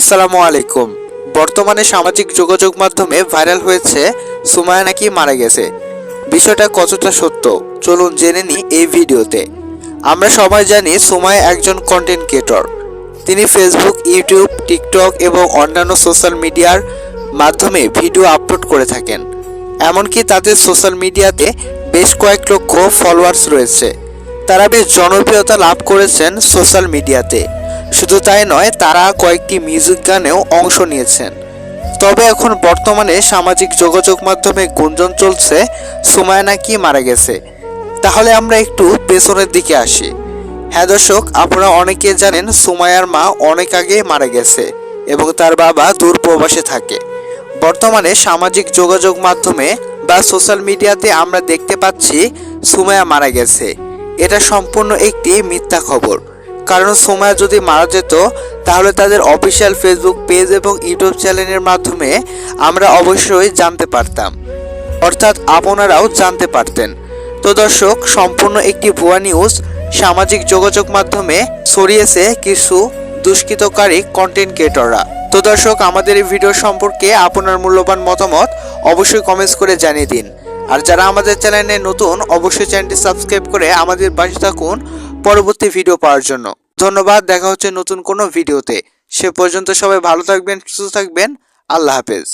আসসালামু আলাইকুম। বর্তমানে সামাজিক যোগাযোগ মাধ্যমে ভাইরাল হয়েছে সুমাইয়া নাকি মারা গেছে। বিষয়টা কতটা সত্য চলুন জেনে নিই এই ভিডিওতে। আমরা সবাই জানি সুমাইয়া একজন কন্টেন্ট ক্রিয়েটর। তিনি ফেসবুক, ইউটিউব, টিকটক এবং অন্যান্য সোশ্যাল মিডিয়ার মাধ্যমে ভিডিও আপলোড করে থাকেন। এমনকি তাদের সোশ্যাল মিডিয়াতে বেশ কয়েক লক্ষ ফলোয়ার্স রয়েছে। তারা বেশ জনপ্রিয়তা লাভ করেছেন সোশ্যাল মিডিয়াতে। শুধু তাই নয়, তারা কয়েকটি মিউজিক গানেও অংশ নিয়েছেন। তবে এখন বর্তমানে সামাজিক যোগাযোগ মাধ্যমে গুঞ্জন চলছে সুমাইয়া নাকি মারা গেছে। তাহলে আমরা একটু পেছনের দিকে আসি। হ্যাঁ দর্শক, আপনারা অনেকে জানেন সুমাইয়ার মা অনেক আগে মারা গেছে এবং তার বাবা দূর প্রবাসে থাকে। বর্তমানে সামাজিক যোগাযোগ মাধ্যমে বা সোশ্যাল মিডিয়াতে আমরা দেখতে পাচ্ছি সুমাইয়া মারা গেছে। এটা সম্পূর্ণ একটি মিথ্যা খবর। কারণ সুমাইয়া যদি মারা যেত তাহলে তাদের অফিসিয়াল ফেসবুক পেজ এবং ইউটিউব চ্যানেলের মাধ্যমে আমরা অবশ্যই জানতে পারতাম, অর্থাৎ আপনারাও জানতে পারতেন। তো দর্শক, সম্পূর্ণ একটি ভুয়া নিউজ সামাজিক যোগাযোগ মাধ্যমে ছড়িয়েছে কিছু দুষ্কৃতকারী কন্টেন্ট ক্রিয়েটররা। তো দর্শক, আমাদের এই ভিডিও সম্পর্কে আপনার মূল্যবান মতামত অবশ্যই কমেন্টস করে জানিয়ে দিন। আর যারা আমাদের চ্যানেলে নতুন, অবশ্যই চ্যানেলটি সাবস্ক্রাইব করে আমাদের পাশে থাকুন পরবর্তী ভিডিও পাওয়ার জন্য। ধন্যবাদ। দেখা হচ্ছে নতুন কোনো ভিডিওতে। সে পর্যন্ত সবাই ভালো থাকবেন, সুস্থ থাকবেন। আল্লাহ হাফেজ।